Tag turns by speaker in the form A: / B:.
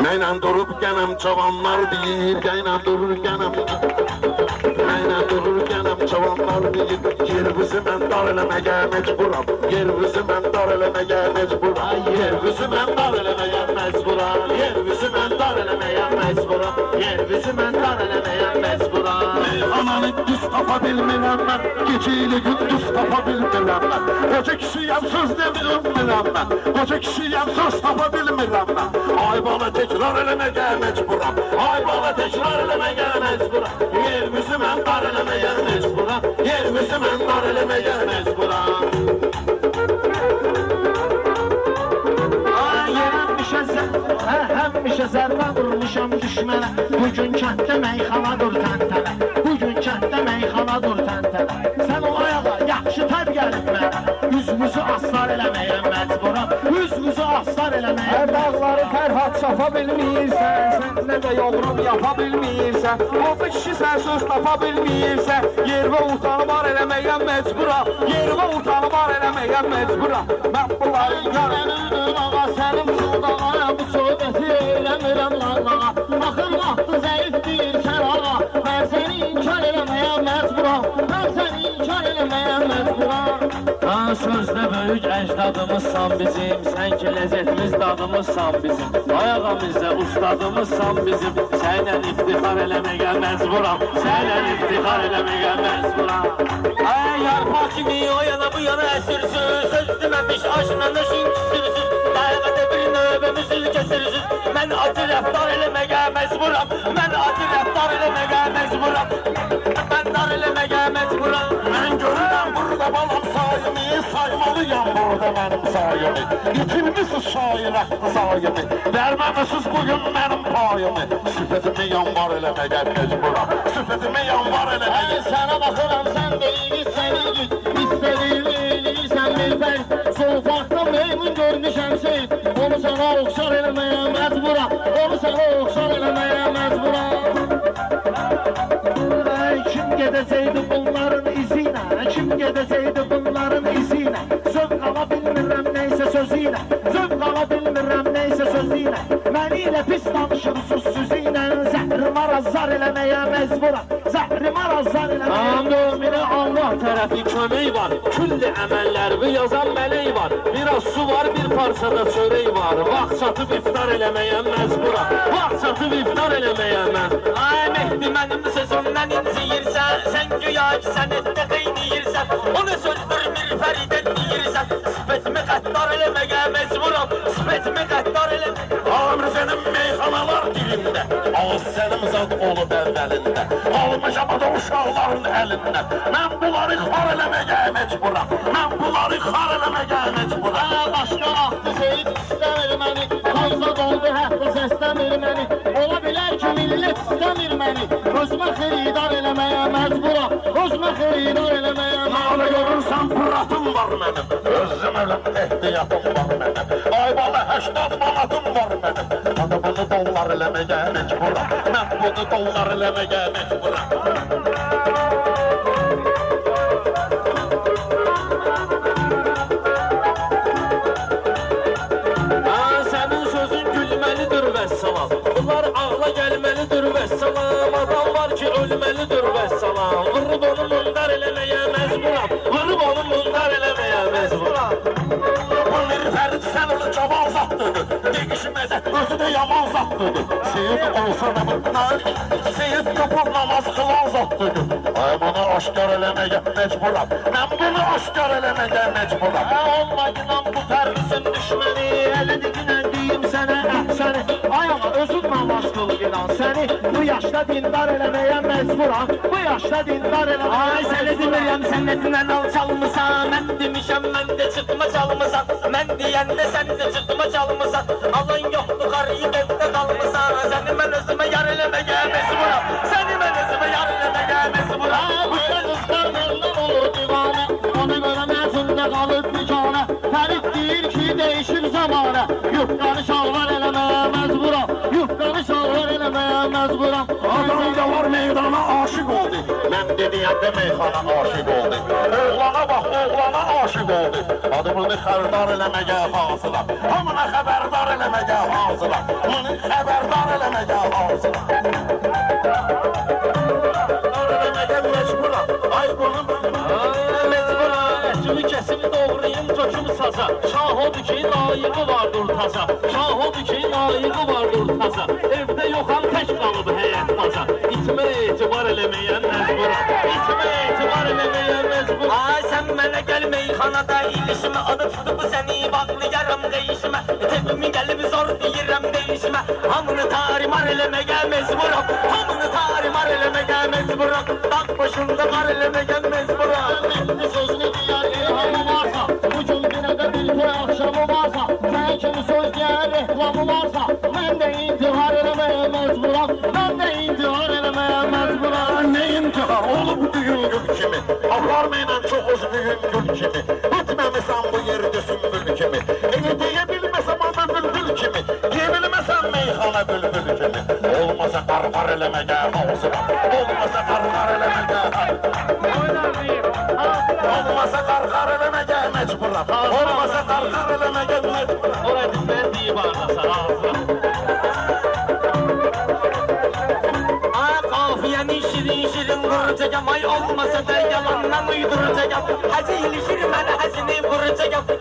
A: Nəylə durub qənəm cavanlar deyir, nəylə durur qənəm. Nəylə durur qənəm cavanlar deyir, yerimizi mən dar eləməyə məcburam. Yerimizi mən dar eləməyə məcburam. Yerimizi mən dar eləməyə məcburam. Yerimizi mən dar eləməyə məcburam. Yerimizi mən dar eləməyə məcburam. Ananı düz tapa bilmirəm mən, gecəyli gündüz tapa bilmirəm mən. Qoca kişiyəm söz demirəm biləm mən. Qoca kişiyəm söz tapa bilmirəm mən. Ay bana tekrar eləməyə məcburam. Ay bana tekrar eləməyə məcburam. Yerimizi mən dar eləməyə məcburam. Yerimizi mən dar eləməyə məcburam.
B: Ay həmişə zərbə vurmuşam düşmənə. Bugün kənddə meyxanadır təntənə. Bugün kənddə meyxanadır təntənə. Sən o ayağa yaxşı təb gəlib mənə. Üzümüzü aslar eləməyə məcburam. Üzümüzü aslar eləməyə.
C: Hər dağları Fərhad çapa bilmirsən, sən nə də yoğurum yapa bilmirsən. Qoca kişi sən söz tapa bilmirsən, yer və utanmar eləməyə məcburam. Yer və utanmar eləməyə məcburam. Mən bunları
B: Görənirdim ağa sənin çıldağa, bu söhbəti eləmirəm lalağa. Baxın vaxtı zəifdir sən ağa, mən səni inkar eləməyə məcburam. Mən səni inkar eləməyə məcburam.
D: Sözdə böyük əcdadımızsan bizim, sən ki ləzzətimiz dadımızsan bizim. Ayağımızda ustadımızsan bizim, sənlə iftixar eləməyə məcburam. Sənlə iftixar eləməyə məcburam.
E: Ay yarpaq kimi o yana bu yana əsürsün, söz deməmiş aşına nöşün küsürsün. Dəqiqədə bir növbəmizi kəsirsün. Mən acı rəftar eləməyə məcburam. Mən acı rəftar eləməyə məcburam. Mən dar eləməyə məcburam.
A: Mən görürəm burada balam sayımı, saymalıyam burada mənim sayımı. İtirmişsiz şair haqqı sayımı, verməmişsiz bugün mənim payımı. Sifətimi yanvar eləməyə mecburam, sifətimi yanvar eləməyə.
B: Ay sənə baxıram sən deyil səni git, istədiyini eləyirsən bilbər. Solfaqda meymun görmüşəm seyid, onu sənə oxşar eləməyə məcburam. Onu sənə oxşar eləməyə məcburam. Kim gedəcəkdi bunların izinə, kim gedəcəkdi bunların izinə. Zövq ala bilmirəm neysə sözüylə, zövq ala bilmirəm neysə sözüylə. Məni ilə pis danışırsız sözüylə, zəhrimə razzar eləməyə məcburam. Zəhrimə razzar eləməyə
D: Möminə Allah tərəfi kömək var, külli əməllərimi yazan mələk var. Biraz su var, bir parçada çörək var. Vaxt çatıb iftar eləməyə məcburam. Vaxt çatıb iftar eləməyə məcburam.
E: Ay Mehdi mənim sözümdən inciyirsən, sən güya ki sən etdə qeyniyirsən. O nə sözdür bir fəridən deyirsən, sifətimi qəddar eləməyə mecburam. Sifətimi qəddar eləməyə.
A: Amr sənin meyxanalar dilində, ağız sənin zad olub əvvəlində. Almışam da uşaqların əlindən, mən bunları xar eləməyə mecburam. Mən bunları xar eləməyə mecburam.
B: başqa vaxtı seyid istəmir məni, Qayza doldu hətta səsləmir məni. Ola bilər ki millət istəmir məni, özümə xeridar eləməyə məcburam. Özümə xeridar eləməyə
A: Nalə görürsən fıratım var mənim, özüm ölüm ehtiyatım var mənim. Ay bala 80 manatım var mənim, ana bunu dollar eləməyə mecburam. Mən bunu dollar eləməyə mecburam.
D: Sənin sözün gülməlidir vəssalam. Bunlar ağla gəlməlidir vəssalam. Adam var ki ölməlidir vəssalam. Vurub onu mundar eləməyə məcburam. Vurub onu mundar eləməyə məcburam.
A: Bu mirfərid sən onu cavan zatdıdır, deyişmədə özü də yaman zatdıdır. Seyid olsa namaz, seyid yoxur namaz kılan zatdıdır. Ay bunu aşkar eləməyə mecburam, mən bunu aşkar eləməyə mecburam.
B: olmadıdan bu pərlisin düşməni, əlini günən deyim sənə əhsəni. Ay ağa özün namaz qıl gilan səni, bu yaşda dindar eləməyə məcburam. Bu yaşda dindar eləməyə
E: Ay səni demirəm sən netindən alçalmısan. Mən demişəm mən də çıxma çalmısan. Mən deyəndə sən də çıxma çalmısan. Alan yoxdur qarıyı evdə qalmısan. Səni mən özümə yar eləməyə mecburam. Səni mən özümə yar eləməyə mecburam.
B: Bu qızlar məndən olur divanə, ona görə məzunda qalıb bicanə. Fərid deyir ki değişir zamanə, yufqanı şalvar eləməyə məcburam. Yufqanı şalvar eləməyə məcburam.
A: Adam da var meydana aşık oldu. Mən dediyəndə meyxana aşık oldu. Oğlana bax, oğlana aşık oldu. Adımını xəberdar eləməyə hazıram. Hamına xəbərdar eləməyə hazıram. Bunu xəbərdar eləməyə hazıram. Eləməyə mecburam. Ay bunun
D: Ətimi kəsib doğrayım töküm saza. Şah odur ki layıqı vardır taza. Şah odur ki layıqı vardır taza. Evdə yoxam tək qalıb həyət baza. İtmə etibar eləməyən məcburam. İtmə etibar eləməyən məcburam.
E: Ay sen mənə gəl meyxanada ilişimə. Adı tutub səni bağlayaram qeyişimə. Tepimi gəlib zor deyirəm deyişimə. Hamını tarimar eləməyə mecburam. Hamını tarimar eləməyə mecburam. Dağ başında qar eləməyə mecburam.
B: Bir sözünü deyər ilhamı varsa, bu gün günə də bir toy axşamı varsa, sən kimi söz deyər reklamı varsa, mən də intihar eləməyə məcburam, mən də intihar eləməyə məcburam.
A: Ne intihar olub düyün gül kimi. Aparmayla çox öz düyün gül kimi. Etməmisən bu yerdə sümbül kimi. Deyə bilməsəm ana bülbül kimi. Deyə bilməsəm meyxana bülbül kimi. Olmasa qarqar eləməyə hazıram. Olmasa qarqar eləməyə Olmasa qarqar eləməyə mecburam. Olmasa qarqar eləməyə mecburam.
D: Orada mən deyib arnasa hazır.
E: Ay qafiyəni şirin şirin quracağam. Ay olmasa da yalandan uyduracağam. Həzil şir mənə həzini vuracağam.